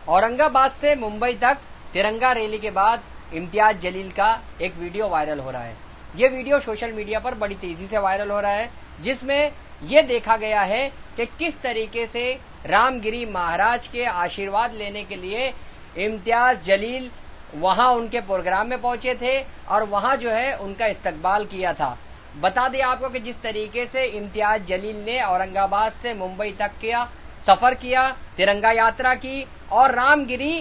اورنگ آباد سے ممبئی تک ترنگا ریلی کے بعد امتیاز جلیل کا ایک ویڈیو وائرل ہو رہا ہے. یہ ویڈیو سوشل میڈیا پر بڑی تیزی سے وائرل ہو رہا ہے، جس میں یہ دیکھا گیا ہے کہ کس طریقے سے رام گری مہاراج کے آشیرواد لینے کے لیے امتیاز جلیل وہاں ان کے پروگرام میں پہنچے تھے اور وہاں جو ہے ان کا استقبال کیا تھا. بتا دیں آپ کو کہ جس طریقے سے امتیاز جلیل نے اورنگ آباد سے ممبئی تک کیا سفر کیا، ترنگا یاترا کی اور رام گری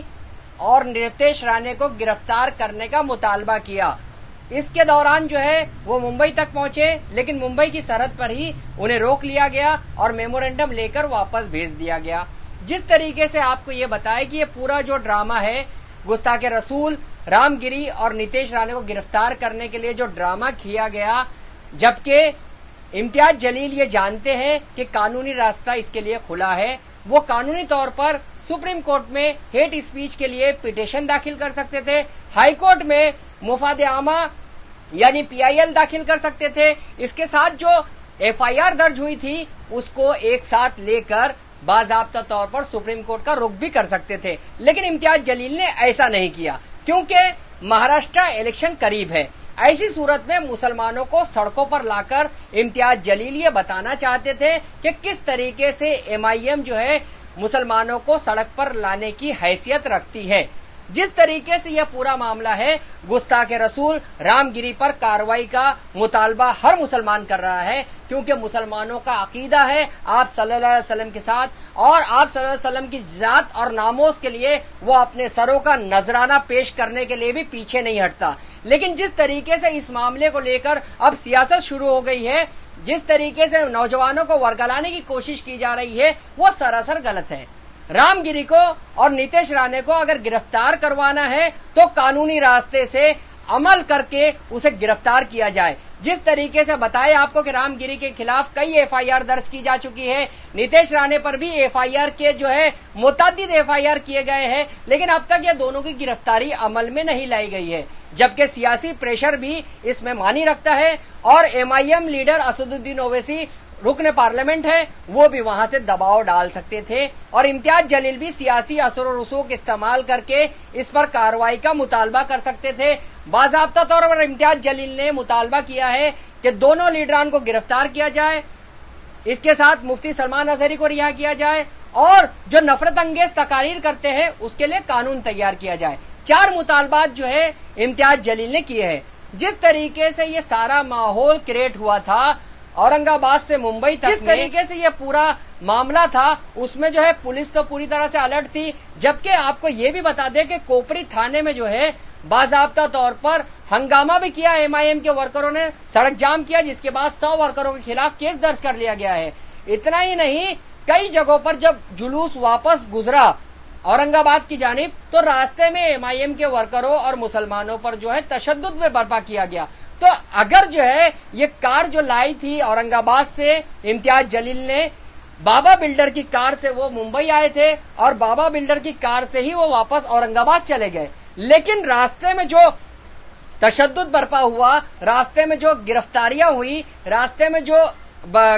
اور نتیش رانے کو گرفتار کرنے کا مطالبہ کیا. اس کے دوران جو ہے وہ ممبئی تک پہنچے، لیکن ممبئی کی سرحد پر ہی انہیں روک لیا گیا اور میمورنڈم لے کر واپس بھیج دیا گیا. جس طریقے سے آپ کو یہ بتایا کہ یہ پورا جو ڈرامہ ہے گستاخ رسول رام گری اور نتیش رانے کو گرفتار کرنے کے لیے جو ڈرامہ کیا گیا، جبکہ امتیاز جلیل یہ جانتے ہیں کہ قانونی راستہ اس کے لیے کھلا ہے. وہ قانونی طور پر سپریم کورٹ میں ہیٹ اسپیچ کے لیے پٹیشن داخل کر سکتے تھے، ہائی کورٹ میں مفاد عامہ یعنی PIL داخل کر سکتے تھے. اس کے ساتھ جو FIR درج ہوئی تھی اس کو ایک ساتھ لے کر باضابطہ طور پر سپریم کورٹ کا رخ بھی کر سکتے تھے، لیکن امتیاز جلیل نے ایسا نہیں کیا کیونکہ مہاراشٹر الیکشن قریب ہے. ایسی صورت میں مسلمانوں کو سڑکوں پر لا کر امتیاز جلیل یہ بتانا چاہتے تھے کہ کس طریقے سے MIM جو ہے مسلمانوں کو سڑک پر لانے کی حیثیت رکھتی ہے. جس طریقے سے یہ پورا معاملہ ہے گستاخ رسول رام گری پر کارروائی کا مطالبہ ہر مسلمان کر رہا ہے، کیونکہ مسلمانوں کا عقیدہ ہے آپ صلی اللہ علیہ وسلم کے ساتھ اور آپ صلی اللہ علیہ وسلم کی ذات اور ناموس کے لیے وہ اپنے سروں کا نذرانہ پیش کرنے کے لیے بھی پیچھے نہیں ہٹتا. لیکن جس طریقے سے اس معاملے کو لے کر اب سیاست شروع ہو گئی ہے، جس طریقے سے نوجوانوں کو ورگلانے کی کوشش کی جا رہی ہے، وہ سراسر غلط ہے. رام گری کو اور نتیش رانے کو اگر گرفتار کروانا ہے تو قانونی راستے سے عمل کر کے اسے گرفتار کیا جائے. جس طریقے سے بتائے آپ کو کہ رام گری کے خلاف کئی FIR درج کی جا چکی ہے، نتیش رانے پر بھی FIR کے جو ہے متعدد FIR کیے گئے ہیں، لیکن اب تک یہ دونوں کی گرفتاری عمل میں نہیں لائی گئی ہے، جبکہ سیاسی پریشر بھی اس میں معنی رکھتا ہے اور MIM لیڈر اسدالدین اویسی رکن پارلیمنٹ ہے، وہ بھی وہاں سے دباؤ ڈال سکتے تھے اور امتیاز جلیل بھی سیاسی اثر و رسوخ استعمال کر کے اس پر کارروائی کا مطالبہ کر سکتے تھے. باضابطہ طور پر امتیاز جلیل نے مطالبہ کیا ہے کہ دونوں لیڈران کو گرفتار کیا جائے، اس کے ساتھ مفتی سلمان اظہری کو رہا کیا جائے اور جو نفرت انگیز تقاریر کرتے ہیں اس کے لیے قانون تیار کیا جائے. 4 مطالبات جو ہے امتیاز جلیل نے کیے ہیں. جس طریقے سے یہ سارا ماحول کریٹ ہوا تھا اورنگ آباد سے ممبئی تک، جس طریقے سے یہ پورا معاملہ تھا اس میں جو ہے پولیس تو پوری طرح سے الرٹ تھی. جبکہ آپ کو یہ بھی بتا دیں کہ کوپری تھانے میں جو ہے باضابطہ طور پر ہنگامہ بھی کیا، MIM کے ورکروں نے سڑک جام کیا، جس کے بعد 100 ورکروں کے خلاف کیس درج کر لیا گیا ہے. اتنا ہی نہیں، کئی جگہوں پر جب جلوس واپس گزرا اورنگ آباد کی جانب تو راستے میں MIM کے ورکروں اور مسلمانوں پر جو ہے تشدد میں برپا کیا گیا. تو اگر جو ہے یہ کار جو لائی تھی اورنگ آباد سے امتیاز جلیل نے، بابا بلڈر کی کار سے وہ ممبئی آئے تھے اور بابا بلڈر کی کار سے ہی وہ واپس اورنگ آباد چلے گئے، لیکن راستے میں جو تشدد برپا ہوا، راستے میں جو گرفتاریاں ہوئی، راستے میں جو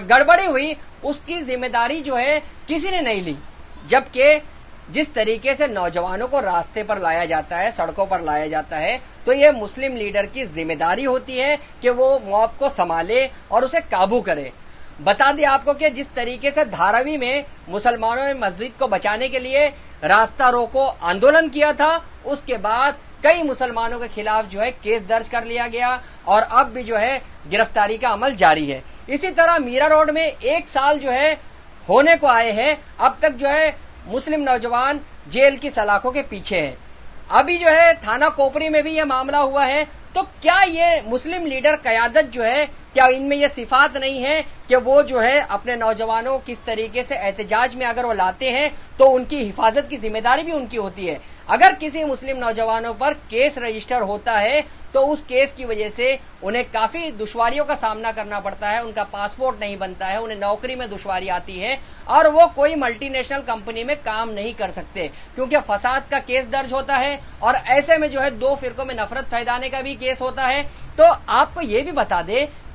گڑبڑی ہوئی، اس کی ذمہ داری جو ہے کسی نے نہیں لی. جبکہ جس طریقے سے نوجوانوں کو راستے پر لایا جاتا ہے، سڑکوں پر لایا جاتا ہے، تو یہ مسلم لیڈر کی ذمہ داری ہوتی ہے کہ وہ موب کو سنبھالے اور اسے قابو کرے. بتا دیں آپ کو کہ جس طریقے سے دھاراوی میں مسلمانوں نے مسجد کو بچانے کے لیے راستہ روکو آندولن کیا تھا، اس کے بعد کئی مسلمانوں کے خلاف جو ہے کیس درج کر لیا گیا اور اب بھی جو ہے گرفتاری کا عمل جاری ہے. اسی طرح میرا روڈ میں 1 سال جو ہے ہونے کو آئے ہیں، اب تک جو ہے مسلم نوجوان جیل کی سلاخوں کے پیچھے ہیں. ابھی جو ہے تھانہ کوپری میں بھی یہ معاملہ ہوا ہے. تو کیا یہ مسلم لیڈر قیادت جو ہے، کیا ان میں یہ صفات نہیں ہے کہ وہ جو ہے اپنے نوجوانوں کس طریقے سے احتجاج میں اگر وہ لاتے ہیں تو ان کی حفاظت کی ذمہ داری بھی ان کی ہوتی ہے. اگر کسی مسلم نوجوانوں پر کیس رجسٹر ہوتا ہے تو اس کیس کی وجہ سے انہیں کافی دشواریوں کا سامنا کرنا پڑتا ہے، ان کا پاسپورٹ نہیں بنتا ہے، انہیں نوکری میں دشواری آتی ہے اور وہ کوئی ملٹی نیشنل کمپنی میں کام نہیں کر سکتے کیونکہ فساد کا کیس درج ہوتا ہے اور ایسے میں جو ہے 2 فرقوں میں نفرت پھیلانے کا بھی کیس ہوتا ہے. تو آپ کو یہ بھی بتا دے